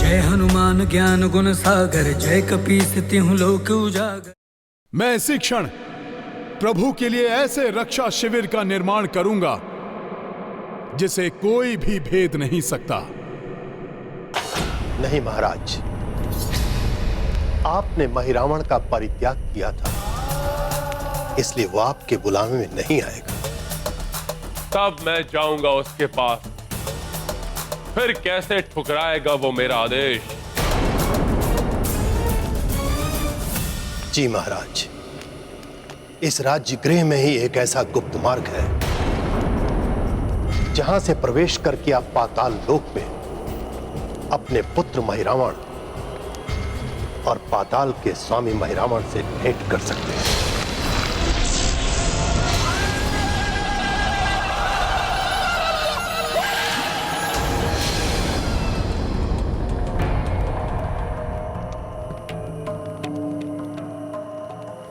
जय हनुमान ज्ञान गुण सागर, जय कपीस तिहुँ लोक उजागर। मैं इसी क्षण प्रभु के लिए ऐसे रक्षा शिविर का निर्माण करूंगा जिसे कोई भी भेद नहीं सकता। नहीं महाराज, आपने महिरावण का परित्याग किया था, इसलिए वो आपके बुलावे में नहीं आएगा। तब मैं जाऊंगा उसके पास, फिर कैसे ठुकराएगा वो मेरा आदेश। जी महाराज, इस राज्य गृह में ही एक ऐसा गुप्त मार्ग है जहां से प्रवेश करके आप पाताल लोक में अपने पुत्र महिरावण और पाताल के स्वामी महिरावण से भेंट कर सकते हैं।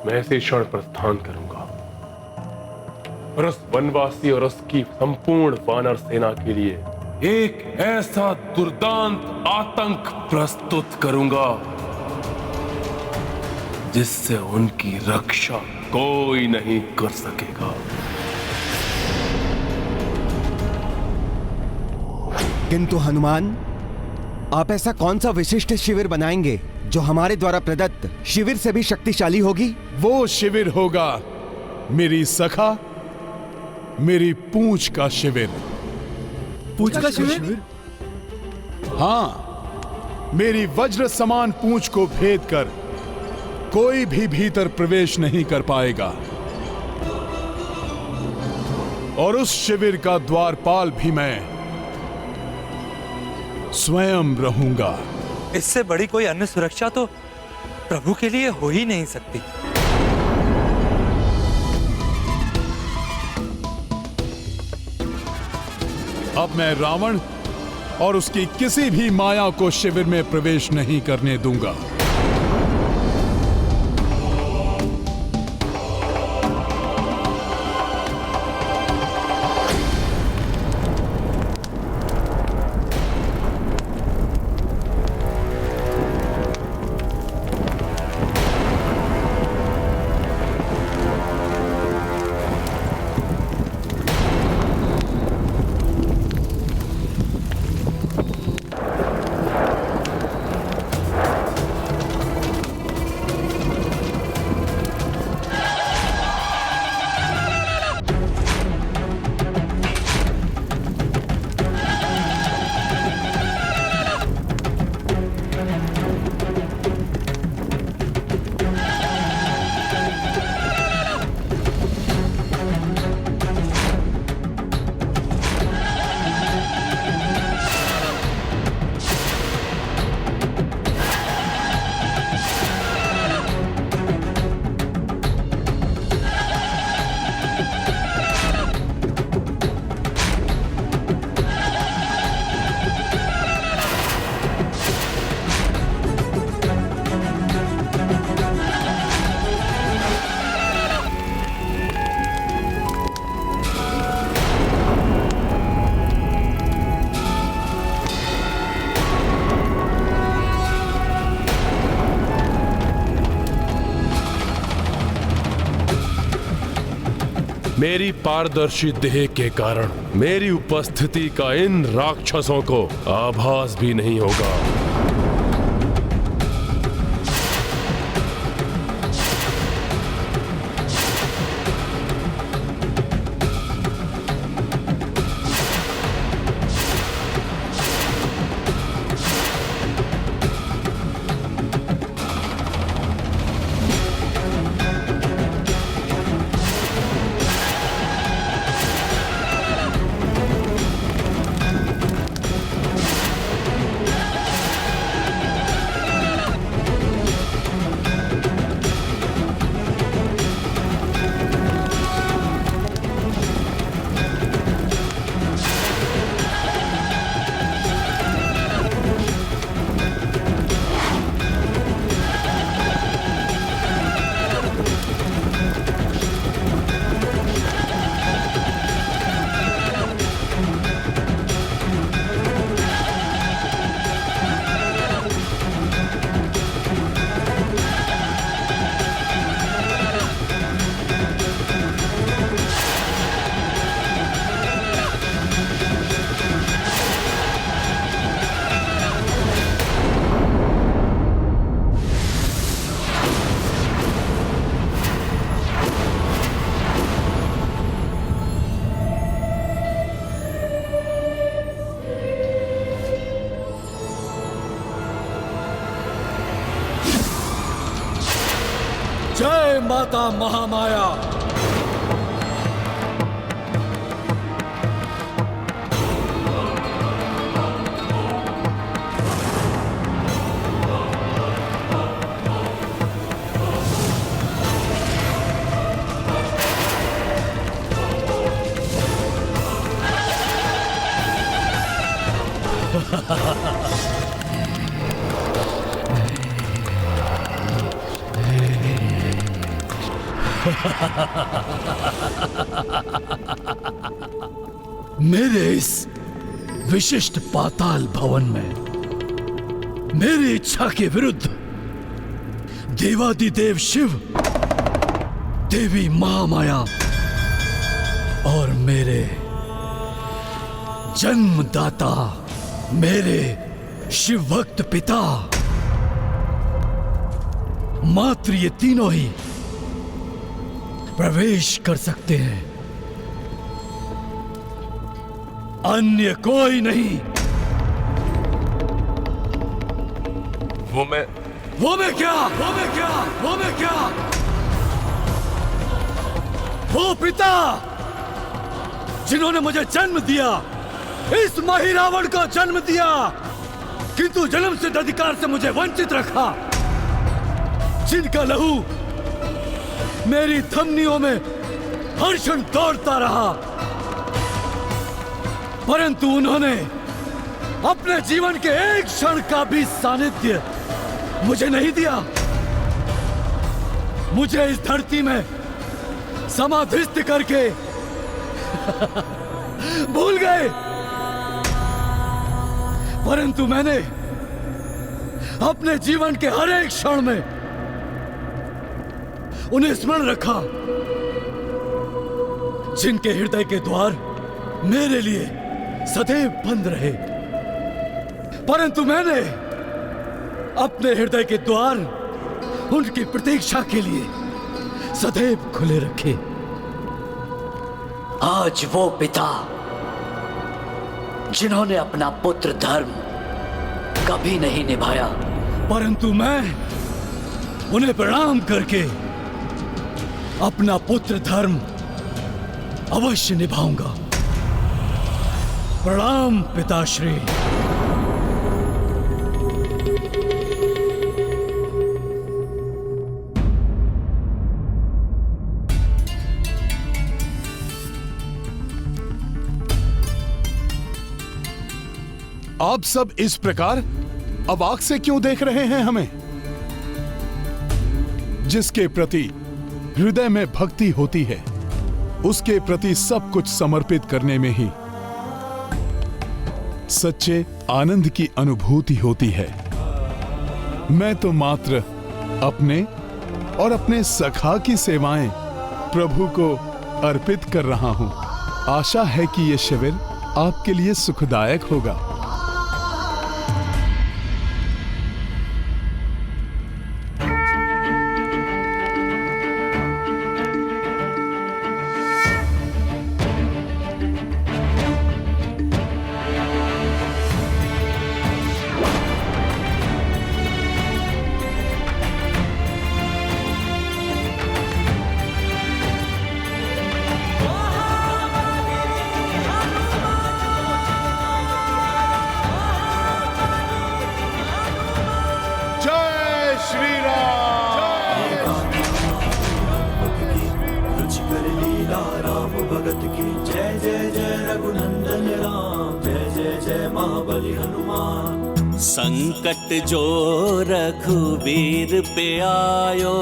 मैं इसी क्षण प्रस्थान करूंगा और उस वनवासी और उसकी संपूर्ण वानर सेना के लिए एक ऐसा दुर्दांत आतंक प्रस्तुत करूंगा जिससे उनकी रक्षा कोई नहीं कर सकेगा। किंतु हनुमान, आप ऐसा कौन सा विशिष्ट शिविर बनाएंगे जो हमारे द्वारा प्रदत्त शिविर से भी शक्तिशाली होगी? वो शिविर होगा मेरी सखा, मेरी पूंछ का शिविर। पूंछ का शिविर? हां, मेरी वज्र समान पूंछ को भेद कर कोई भी भीतर प्रवेश नहीं कर पाएगा और उस शिविर का द्वारपाल भी मैं स्वयं रहूंगा। इससे बड़ी कोई अन्य सुरक्षा तो प्रभु के लिए हो ही नहीं सकती। अब मैं रावण और उसकी किसी भी माया को शिविर में प्रवेश नहीं करने दूंगा। मेरी पारदर्शी देह के कारण मेरी उपस्थिति का इन राक्षसों को आभास भी नहीं होगा। जय माता महामाया। मेरे इस विशिष्ट पाताल भवन में मेरी इच्छा के विरुद्ध देवादिदेव शिव, देवी महामाया और मेरे जन्मदाता, मेरे शिव भक्त पिता, मात्र ये तीनों ही प्रवेश कर सकते हैं, अन्य कोई नहीं। वो मैं क्या? वो पिता जिन्होंने मुझे जन्म दिया, इस महिरावण को जन्म दिया, किंतु जन्म सिद्ध अधिकार से मुझे वंचित रखा, जिनका लहू मेरी धमनियों में हर क्षण दौड़ता रहा, परंतु उन्होंने अपने जीवन के एक क्षण का भी सानिध्य मुझे नहीं दिया। मुझे इस धरती में समाधिस्थ करके भूल गए, परंतु मैंने अपने जीवन के हर एक क्षण में उन्हें स्मरण रखा, जिनके हृदय के द्वार मेरे लिए सदैव बंद रहे, परंतु मैंने अपने हृदय के द्वार उनकी प्रतीक्षा के लिए सदैव खुले रखे। आज वो पिता जिन्होंने अपना पुत्र धर्म कभी नहीं निभाया, परंतु मैं उन्हें प्रणाम करके अपना पुत्र धर्म अवश्य निभाऊंगा। प्रणाम पिताश्री। आप सब इस प्रकार अवाक से क्यों देख रहे हैं हमें? जिसके प्रति हृदय में भक्ति होती है, उसके प्रति सब कुछ समर्पित करने में ही सच्चे आनंद की अनुभूति होती है। मैं तो मात्र अपने और अपने सखा की सेवाएं प्रभु को अर्पित कर रहा हूं। आशा है कि यह शिविर आपके लिए सुखदायक होगा। संकट जो रघुवीर पे आयो,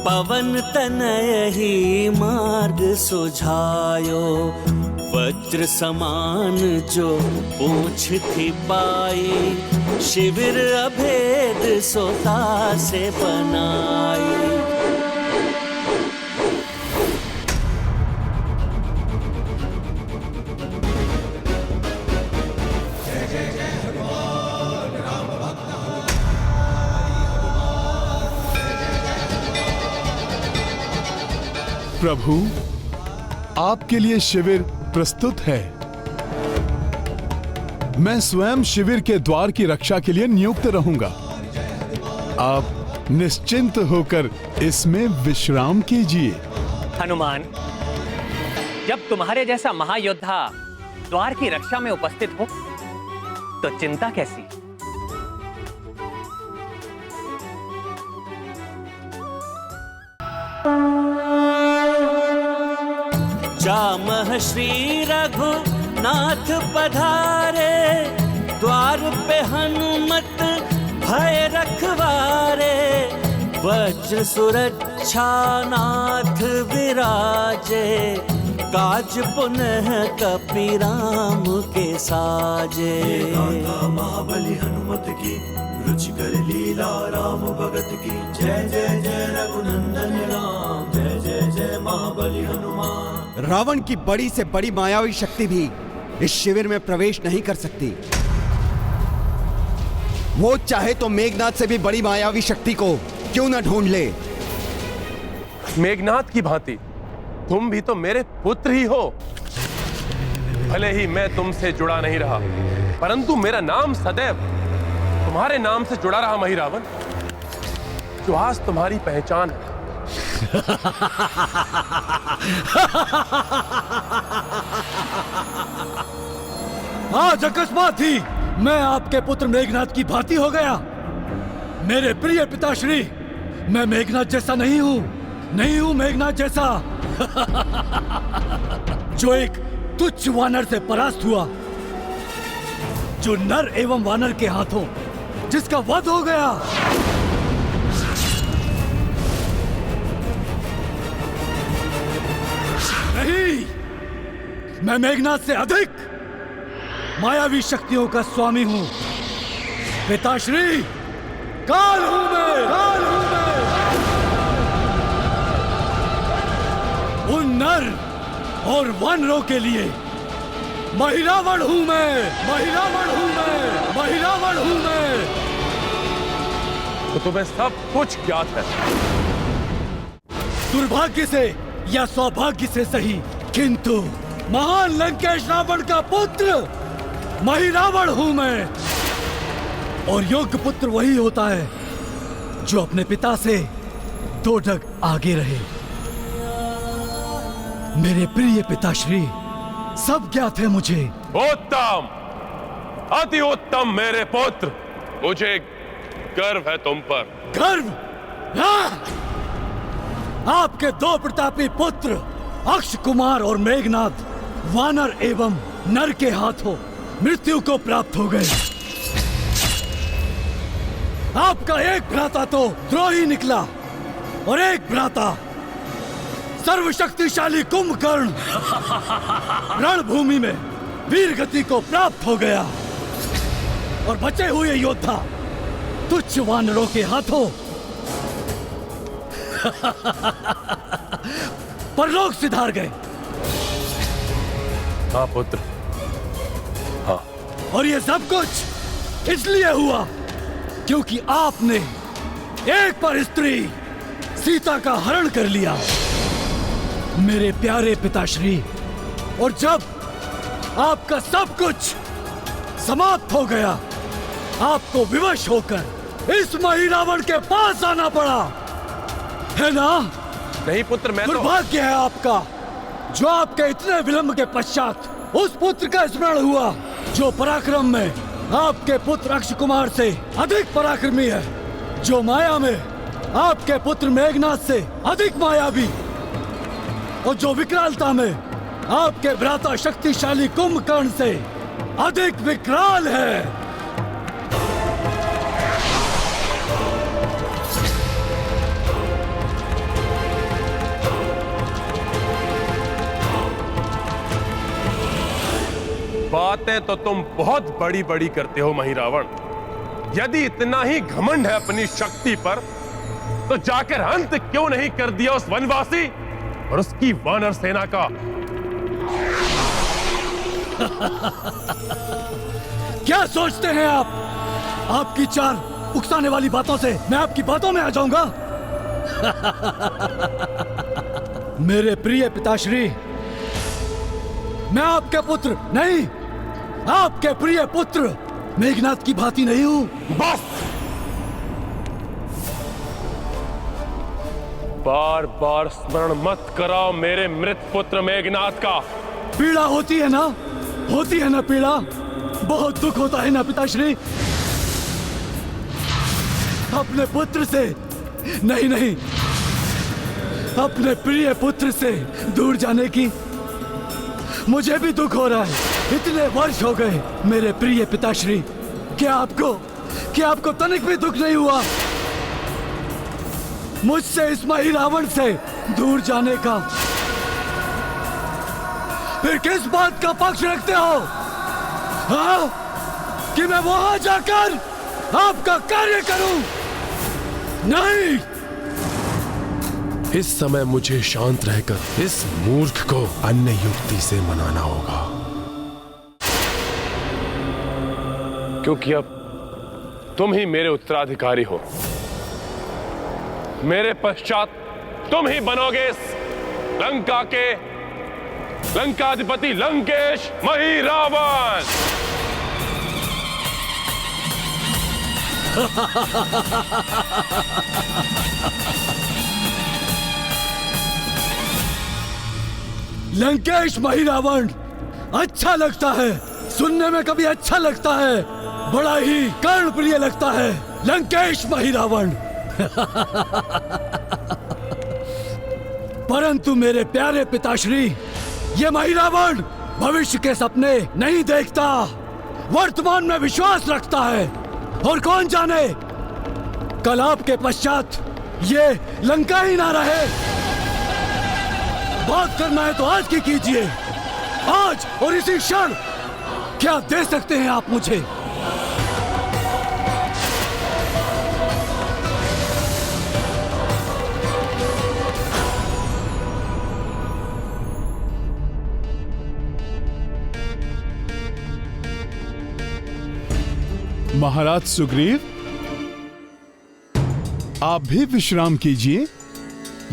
पवन तनय ही मार्ग सुझायो। वज्र समान जो पूछ थी पाई, शिविर अभेद सोता से बनाई। प्रभु, आपके लिए शिविर प्रस्तुत है। मैं स्वयं शिविर के द्वार की रक्षा के लिए नियुक्त रहूंगा। आप निश्चिंत होकर इसमें विश्राम कीजिए। हनुमान, जब तुम्हारे जैसा महायोद्धा द्वार की रक्षा में उपस्थित हो तो चिंता कैसी? जामह श्री रघुनाथ पधारे, द्वार पे हनुमत भय रखवारे। वज्र सुरक्षा नाथ विराजे, काज पुनः कपीराम के साजे। महाबली हनुमत की, रुचिकर लीला राम भगत की। जय जय जय रघुनंदन राम, जय जय जय महाबली हनुमान। रावण की बड़ी से बड़ी मायावी शक्ति भी इस शिविर में प्रवेश नहीं कर सकती। वो चाहे तो मेघनाथ से भी बड़ी मायावी शक्ति को क्यों न ढूंढ ले। मेघनाथ की भांति तुम भी तो मेरे पुत्र ही हो। भले ही मैं तुमसे जुड़ा नहीं रहा, परंतु मेरा नाम सदैव तुम्हारे नाम से जुड़ा रहा महिरावण, जो आज तुम्हारी पहचान है। आज अकस्मात ही मैं आपके पुत्र मेघनाथ की भांति हो गया। मेरे प्रिय पिताश्री, मैं मेघनाथ जैसा नहीं हूं मेघनाथ जैसा। जो एक तुच्छ वानर से परास्त हुआ, जो नर एवं वानर के हाथों जिसका वध हो गया। नहीं, मैं मेघनाथ से अधिक मायावी शक्तियों का स्वामी हूं। पिताश्री, काल हूं मैं। उन नर और वानरों के लिए महिरावण हूं मैं। तो तुम्हें सब कुछ ज्ञात है। दुर्भाग्य से या सौभाग्य से सही, किंतु महान लंकेश रावण का पुत्र महिरावण हूं मैं। और योग्य पुत्र वही होता है जो अपने पिता से 2 ढग आगे रहे। मेरे प्रिय पिताश्री, सब ज्ञात है मुझे। उत्तम, अति उत्तम मेरे पुत्र, मुझे गर्व है तुम पर। गर्व? आपके 2 प्रतापी पुत्र अक्ष कुमार और मेघनाथ वानर एवं नर के हाथों मृत्यु को प्राप्त हो गए। आपका एक भ्राता तो द्रोही निकला और एक भ्राता सर्वशक्तिशाली कुंभकर्ण रणभूमि में वीर गति को प्राप्त हो गया। और बचे हुए योद्धा तुच्छ वानरों के हाथों परलोक सिधार गए। हाँ पुत्र, हाँ। और ये सब कुछ इसलिए हुआ क्योंकि आपने एक पर स्त्री सीता का हरण कर लिया, मेरे प्यारे पिताश्री। और जब आपका सब कुछ समाप्त हो गया, आपको विवश होकर इस महिरावण के पास आना पड़ा, है ना? नहीं पुत्र, मैं दुर्भाग्य है आपका जो आपके इतने विलंब के पश्चात उस पुत्र का स्मरण हुआ जो पराक्रम में आपके पुत्र अक्ष कुमार से अधिक पराक्रमी है, जो माया में आपके पुत्र मेघनाथ से अधिक मायावी, और जो विकरालता में आपके भ्राता शक्तिशाली कुंभकर्ण से अधिक विकराल है। बातें तो तुम बहुत बड़ी बड़ी करते हो महिरावण। यदि इतना ही घमंड है अपनी शक्ति पर, तो जाकर अंत क्यों नहीं कर दिया उस वनवासी और उसकी वानर सेना का? क्या सोचते हैं आप? आपकी 4 उकसाने वाली बातों से मैं आपकी बातों में आ जाऊंगा? मेरे प्रिय पिताश्री, मैं आपके पुत्र नहीं, आपके प्रिय पुत्र मेघनाथ की भांति नहीं हूं। बस! बार बार स्मरण मत कराओ मेरे मृत पुत्र मेघनाथ का। पीड़ा होती है ना पीड़ा, बहुत दुख होता है ना पिताश्री। अपने पुत्र से नहीं, अपने प्रिय पुत्र से दूर जाने की मुझे भी दुख हो रहा है। इतने वर्ष हो गए मेरे प्रिय पिताश्री, क्या आपको तनिक भी दुख नहीं हुआ मुझसे इस माही रावण से दूर जाने का? फिर किस बात का पक्ष रखते हो? हाँ? कि मैं वहां जाकर आपका कार्य करूं? नहीं। इस समय मुझे शांत रहकर इस मूर्ख को अन्य युक्ति से मनाना होगा, क्योंकि अब तुम ही मेरे उत्तराधिकारी हो। मेरे पश्चात तुम ही बनोगे इस लंका के लंकाधिपति लंकेश मही रावण। लंकेश मही रावण अच्छा लगता है, सुनने में कभी अच्छा लगता है, बड़ा ही कर्णप्रिय लगता है। लंकेश मही रावण। परंतु मेरे प्यारे पिताश्री, ये मही रावण भविष्य के सपने नहीं देखता, वर्तमान में विश्वास रखता है। और कौन जाने कल आपके पश्चात ये लंका ही ना रहे। बात करना है तो आज की कीजिए, आज और इसी क्षण। क्या दे सकते हैं आप मुझे? महाराज सुग्रीव, आप भी विश्राम कीजिए।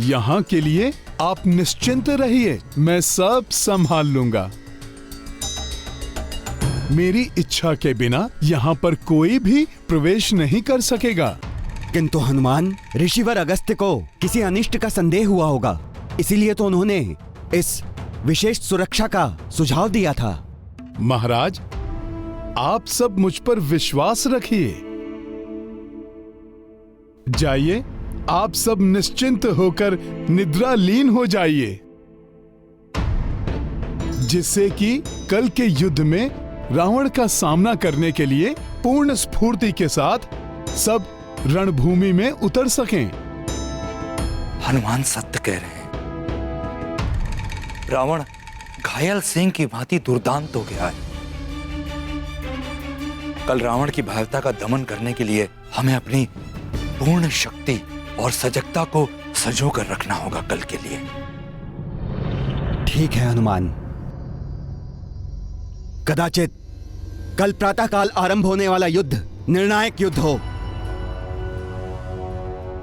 यहां के लिए आप निश्चिंत रहिए, मैं सब संभाल लूंगा। मेरी इच्छा के बिना यहां पर कोई भी प्रवेश नहीं कर सकेगा। किंतु हनुमान, ऋषिवर अगस्त्य को किसी अनिष्ट का संदेह हुआ होगा, इसीलिए तो उन्होंने इस विशेष सुरक्षा का सुझाव दिया था। महाराज, आप सब मुझ पर विश्वास रखिए। जाइए, आप सब निश्चिंत होकर निद्रालीन हो जाइए, जिससे कि कल के युद्ध में रावण का सामना करने के लिए पूर्ण स्फूर्ति के साथ सब रणभूमि में उतर सकें। हनुमान सत्य कह रहे हैं। रावण घायल सिंह की भांति दुर्दांत हो गया है। कल रावण की भयावता का दमन करने के लिए हमें अपनी पूर्ण शक्ति और सजगता को संजो कर रखना होगा कल के लिए। ठीक है हनुमान, कदाचित कल प्रातःकाल आरंभ होने वाला युद्ध निर्णायक युद्ध हो,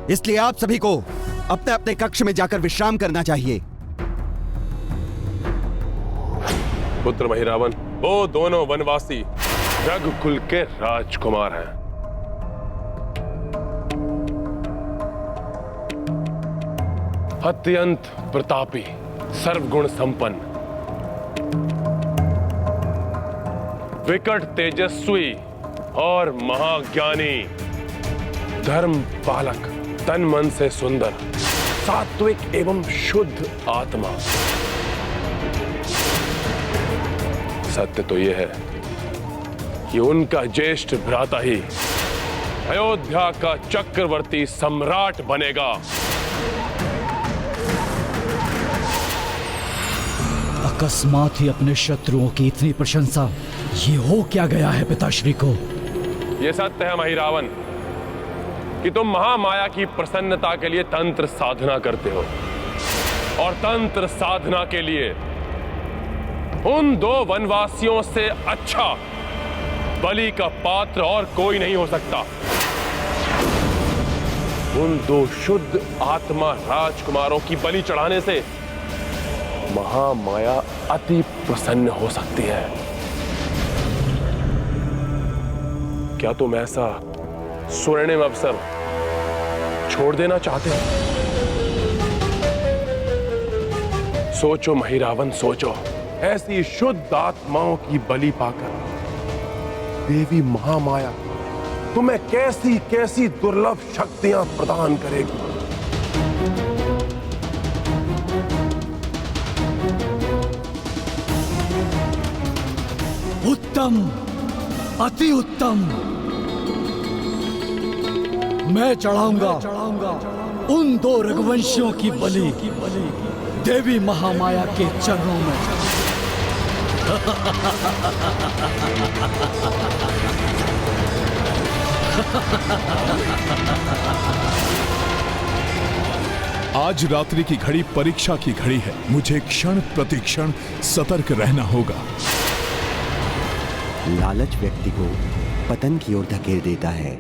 इसलिए आप सभी को अपने अपने कक्ष में जाकर विश्राम करना चाहिए। पुत्र मही रावण, वो दोनों वनवासी रघुकुल के राजकुमार हैं। अत्यंत प्रतापी, सर्वगुण संपन्न, विकट तेजस्वी और महाज्ञानी, धर्म पालक, तन मन से सुंदर, सात्विक एवं शुद्ध आत्मा। सत्य तो यह है कि उनका ज्येष्ठ भ्राता ही अयोध्या का चक्रवर्ती सम्राट बनेगा। अकस्मात ही अपने शत्रुओं की इतनी प्रशंसा, ये हो क्या गया है पिताश्री को? यह सत्य है मही रावण कि तुम महामाया की प्रसन्नता के लिए तंत्र साधना करते हो, और तंत्र साधना के लिए उन दो वनवासियों से अच्छा बलि का पात्र और कोई नहीं हो सकता। उन दो शुद्ध आत्मा राजकुमारों की बलि चढ़ाने से महामाया अति प्रसन्न हो सकती है। क्या तुम ऐसा स्वर्णिम अवसर छोड़ देना चाहते हो? सोचो महिरावण, सोचो, ऐसी शुद्ध आत्माओं की बलि पाकर देवी महामाया तुम्हें कैसी कैसी दुर्लभ शक्तियां प्रदान करेगी। उत्तम, अति उत्तम। मैं चढ़ाऊंगा उन 2 रघुवंशियों की बलि देवी महामाया के चरणों में। आज रात्रि की घड़ी परीक्षा की घड़ी है। मुझे क्षण प्रतिक्षण सतर्क रहना होगा। लालच व्यक्ति को पतन की ओर धकेल देता है।